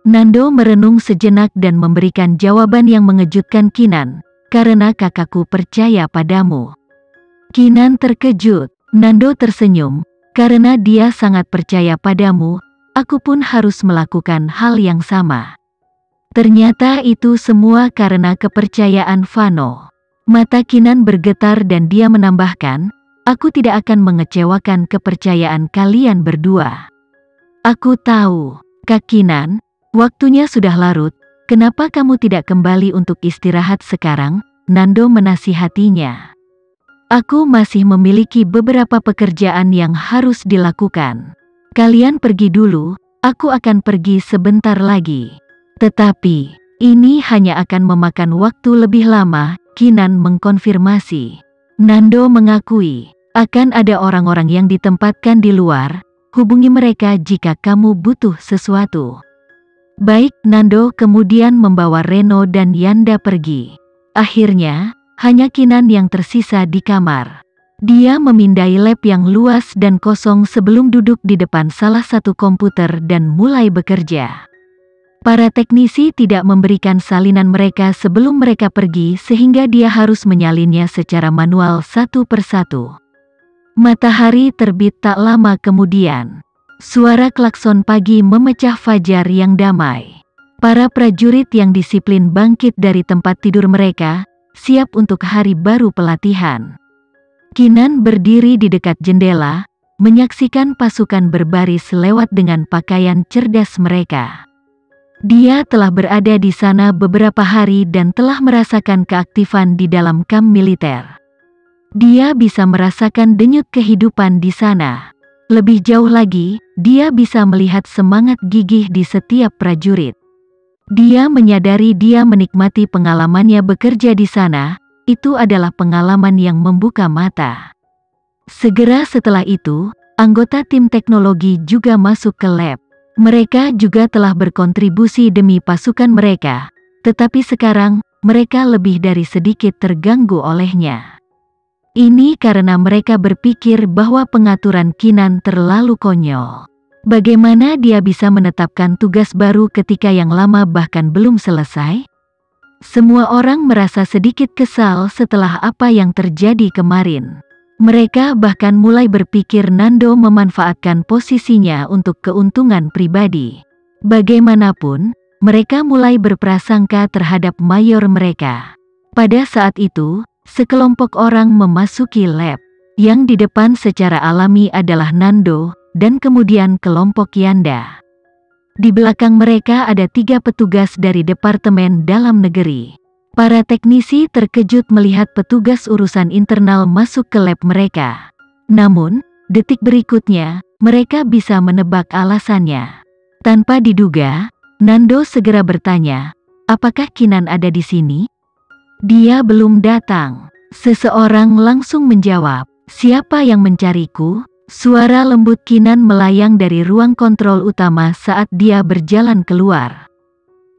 Nando merenung sejenak dan memberikan jawaban yang mengejutkan Kinan, "Karena kakakku percaya padamu." Kinan terkejut. Nando tersenyum, "Karena dia sangat percaya padamu, aku pun harus melakukan hal yang sama." Ternyata itu semua karena kepercayaan Vano. Mata Kinan bergetar dan dia menambahkan, "Aku tidak akan mengecewakan kepercayaan kalian berdua." "Aku tahu, Kak Kinan, waktunya sudah larut, kenapa kamu tidak kembali untuk istirahat sekarang?" Nando menasihatinya. "Aku masih memiliki beberapa pekerjaan yang harus dilakukan. Kalian pergi dulu, aku akan pergi sebentar lagi." "Tetapi, ini hanya akan memakan waktu lebih lama," Kinan mengkonfirmasi. Nando mengakui, "Akan ada orang-orang yang ditempatkan di luar, hubungi mereka jika kamu butuh sesuatu." "Baik." Nando kemudian membawa Reno dan Yanda pergi. Akhirnya, hanya Kinan yang tersisa di kamar. Dia memindai lab yang luas dan kosong sebelum duduk di depan salah satu komputer dan mulai bekerja. Para teknisi tidak memberikan salinan mereka sebelum mereka pergi sehingga dia harus menyalinnya secara manual satu persatu. Matahari terbit tak lama kemudian. Suara klakson pagi memecah fajar yang damai. Para prajurit yang disiplin bangkit dari tempat tidur mereka, siap untuk hari baru pelatihan. Kinan berdiri di dekat jendela, menyaksikan pasukan berbaris lewat dengan pakaian cerdas mereka. Dia telah berada di sana beberapa hari dan telah merasakan keaktifan di dalam kamp militer. Dia bisa merasakan denyut kehidupan di sana. Lebih jauh lagi, dia bisa melihat semangat gigih di setiap prajurit. Dia menyadari dia menikmati pengalamannya bekerja di sana, itu adalah pengalaman yang membuka mata. Segera setelah itu, anggota tim teknologi juga masuk ke lab. Mereka juga telah berkontribusi demi pasukan mereka, tetapi sekarang, mereka lebih dari sedikit terganggu olehnya. Ini karena mereka berpikir bahwa pengaturan Kinan terlalu konyol. Bagaimana dia bisa menetapkan tugas baru ketika yang lama bahkan belum selesai? Semua orang merasa sedikit kesal setelah apa yang terjadi kemarin. Mereka bahkan mulai berpikir Nando memanfaatkan posisinya untuk keuntungan pribadi. Bagaimanapun, mereka mulai berprasangka terhadap mayor mereka. Pada saat itu, sekelompok orang memasuki lab. Yang di depan secara alami adalah Nando, dan kemudian kelompok Yanda. Di belakang mereka ada 3 petugas dari Departemen Dalam Negeri. Para teknisi terkejut melihat petugas urusan internal masuk ke lab mereka. Namun, detik berikutnya, mereka bisa menebak alasannya. Tanpa diduga, Nando segera bertanya, "Apakah Kinan ada di sini?" "Dia belum datang." Seseorang langsung menjawab, "Siapa yang mencariku?" Suara lembut Kinan melayang dari ruang kontrol utama saat dia berjalan keluar.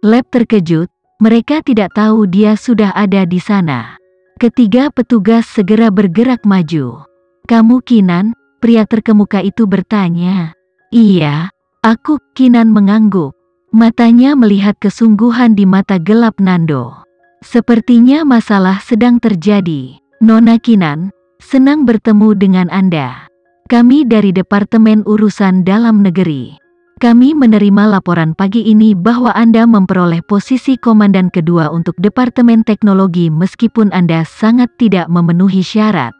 Lab terkejut, mereka tidak tahu dia sudah ada di sana. Ketiga petugas segera bergerak maju. "Kamu Kinan?" pria terkemuka itu bertanya. "Iya, aku." Kinan mengangguk. Matanya melihat kesungguhan di mata gelap Nando. "Sepertinya masalah sedang terjadi. Nona Kinan, senang bertemu dengan Anda. Kami dari Departemen Urusan Dalam Negeri. Kami menerima laporan pagi ini bahwa Anda memperoleh posisi komandan kedua untuk Departemen Teknologi meskipun Anda sangat tidak memenuhi syarat.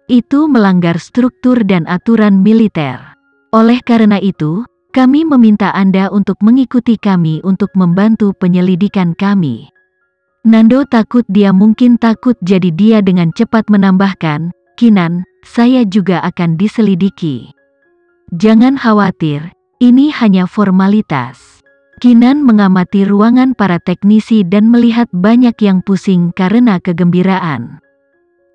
Itu melanggar struktur dan aturan militer. Oleh karena itu, kami meminta Anda untuk mengikuti kami untuk membantu penyelidikan kami." Nando takut dia mungkin takut, jadi dia dengan cepat menambahkan, "Kinan, saya juga akan diselidiki. Jangan khawatir, ini hanya formalitas." Kinan mengamati ruangan para teknisi dan melihat banyak yang pusing karena kegembiraan.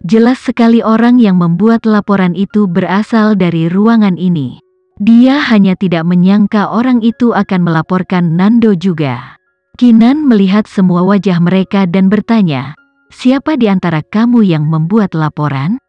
Jelas sekali orang yang membuat laporan itu berasal dari ruangan ini. Dia hanya tidak menyangka orang itu akan melaporkan Nando juga. Kinan melihat semua wajah mereka dan bertanya, "Siapa di antara kamu yang membuat laporan?"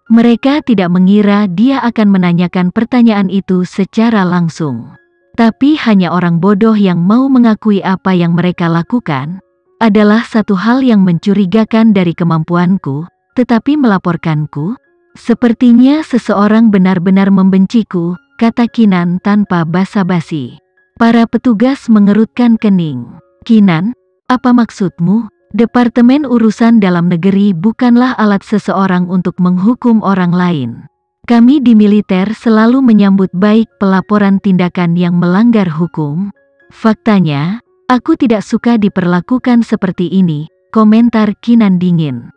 Mereka tidak mengira dia akan menanyakan pertanyaan itu secara langsung. Tapi hanya orang bodoh yang mau mengakui apa yang mereka lakukan adalah satu hal yang mencurigakan dari kemampuanku, tetapi melaporkanku, sepertinya seseorang benar-benar membenciku, kata Kinan tanpa basa-basi. Para petugas mengerutkan kening. Kinan, apa maksudmu? Departemen Urusan Dalam Negeri bukanlah alat seseorang untuk menghukum orang lain. Kami di militer selalu menyambut baik pelaporan tindakan yang melanggar hukum. Faktanya, aku tidak suka diperlakukan seperti ini, komentar Kinan dingin.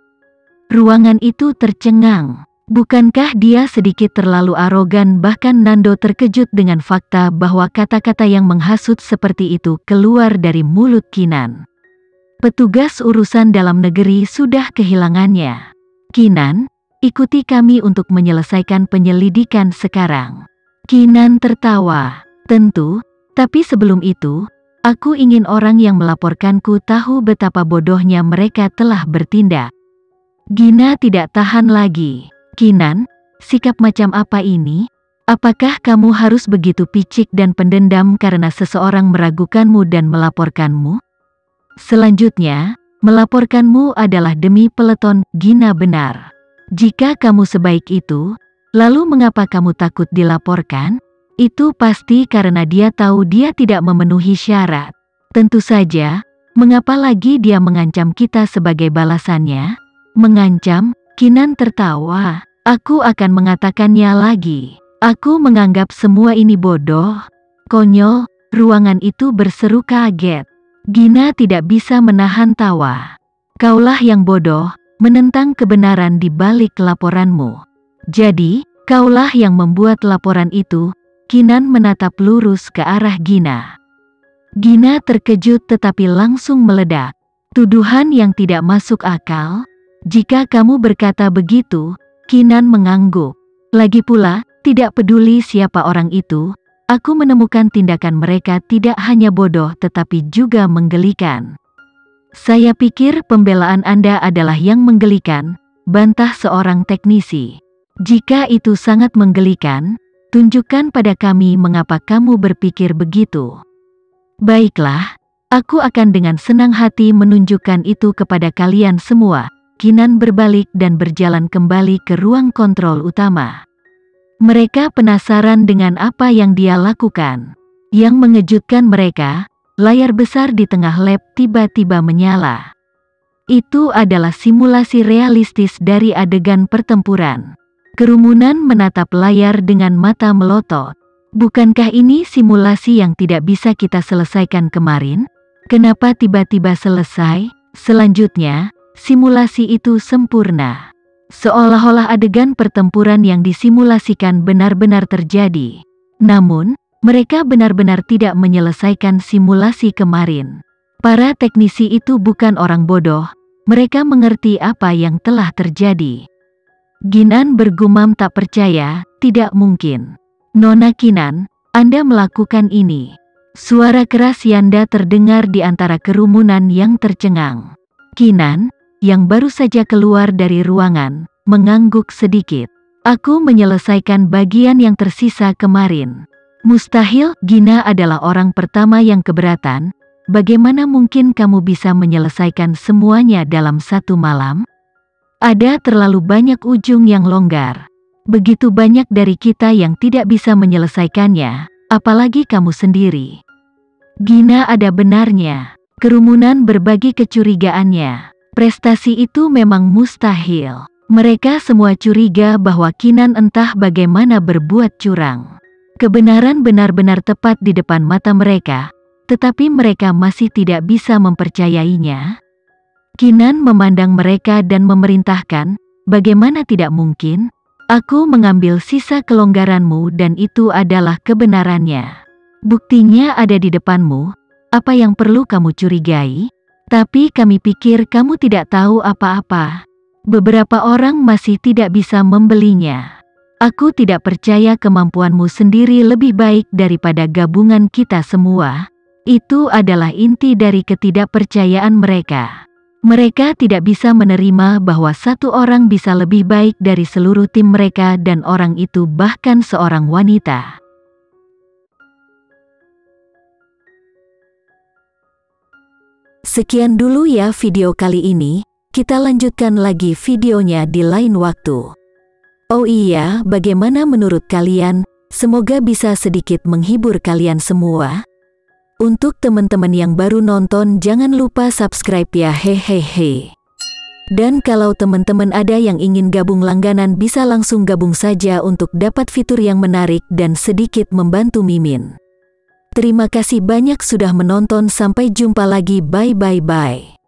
Ruangan itu tercengang. Bukankah dia sedikit terlalu arogan? Bahkan Nando terkejut dengan fakta bahwa kata-kata yang menghasut seperti itu keluar dari mulut Kinan. Petugas Urusan Dalam Negeri sudah kehilangannya. Kinan, ikuti kami untuk menyelesaikan penyelidikan sekarang. Kinan tertawa. Tentu, tapi sebelum itu, aku ingin orang yang melaporkanku tahu betapa bodohnya mereka telah bertindak. Gina tidak tahan lagi. Kinan, sikap macam apa ini? Apakah kamu harus begitu picik dan pendendam karena seseorang meragukanmu dan melaporkanmu? Selanjutnya, melaporkanmu adalah demi peleton. Gina benar. Jika kamu sebaik itu, lalu mengapa kamu takut dilaporkan? Itu pasti karena dia tahu dia tidak memenuhi syarat. Tentu saja, mengapa lagi dia mengancam kita sebagai balasannya? Mengancam? Kinan tertawa. Aku akan mengatakannya lagi. Aku menganggap semua ini bodoh. Konyol, ruangan itu berseru kaget. Gina tidak bisa menahan tawa. Kaulah yang bodoh, menentang kebenaran di balik laporanmu. Jadi, kaulah yang membuat laporan itu. Kinan menatap lurus ke arah Gina. Gina terkejut tetapi langsung meledak. Tuduhan yang tidak masuk akal. Jika kamu berkata begitu, Kinan mengangguk. Lagi pula, tidak peduli siapa orang itu, aku menemukan tindakan mereka tidak hanya bodoh tetapi juga menggelikan. Saya pikir pembelaan Anda adalah yang menggelikan, bantah seorang teknisi. Jika itu sangat menggelikan, tunjukkan pada kami mengapa kamu berpikir begitu. Baiklah, aku akan dengan senang hati menunjukkan itu kepada kalian semua. Kinan berbalik dan berjalan kembali ke ruang kontrol utama. Mereka penasaran dengan apa yang dia lakukan. Yang mengejutkan mereka, layar besar di tengah lab tiba-tiba menyala. Itu adalah simulasi realistis dari adegan pertempuran. Kerumunan menatap layar dengan mata melotot. Bukankah ini simulasi yang tidak bisa kita selesaikan kemarin? Kenapa tiba-tiba selesai? Selanjutnya, simulasi itu sempurna. Seolah-olah adegan pertempuran yang disimulasikan benar-benar terjadi. Namun, mereka benar-benar tidak menyelesaikan simulasi kemarin. Para teknisi itu bukan orang bodoh, mereka mengerti apa yang telah terjadi. Ginan bergumam tak percaya, tidak mungkin. Nona Kinan, Anda melakukan ini. Suara keras Yanda terdengar di antara kerumunan yang tercengang. Kinan, yang baru saja keluar dari ruangan, mengangguk sedikit. Aku menyelesaikan bagian yang tersisa kemarin. Mustahil, Gina adalah orang pertama yang keberatan. Bagaimana mungkin kamu bisa menyelesaikan semuanya dalam satu malam? Ada terlalu banyak ujung yang longgar. Begitu banyak dari kita yang tidak bisa menyelesaikannya, apalagi kamu sendiri. Gina ada benarnya. Kerumunan berbagi kecurigaannya. Prestasi itu memang mustahil. Mereka semua curiga bahwa Kinan entah bagaimana berbuat curang. Kebenaran benar-benar tepat di depan mata mereka, tetapi mereka masih tidak bisa mempercayainya. Kinan memandang mereka dan memerintahkan, bagaimana tidak mungkin? Aku mengambil sisa kelonggaranmu dan itu adalah kebenarannya. Buktinya ada di depanmu, apa yang perlu kamu curigai? Tapi kami pikir kamu tidak tahu apa-apa. Beberapa orang masih tidak bisa membelinya. Aku tidak percaya kemampuanmu sendiri lebih baik daripada gabungan kita semua. Itu adalah inti dari ketidakpercayaan mereka. Mereka tidak bisa menerima bahwa satu orang bisa lebih baik dari seluruh tim mereka dan orang itu bahkan seorang wanita. Sekian dulu ya video kali ini, kita lanjutkan lagi videonya di lain waktu. Oh iya, bagaimana menurut kalian? Semoga bisa sedikit menghibur kalian semua. Untuk teman-teman yang baru nonton, jangan lupa subscribe ya, hehehe. Dan kalau teman-teman ada yang ingin gabung langganan, bisa langsung gabung saja untuk dapat fitur yang menarik dan sedikit membantu Mimin. Terima kasih banyak sudah menonton, sampai jumpa lagi, bye bye bye.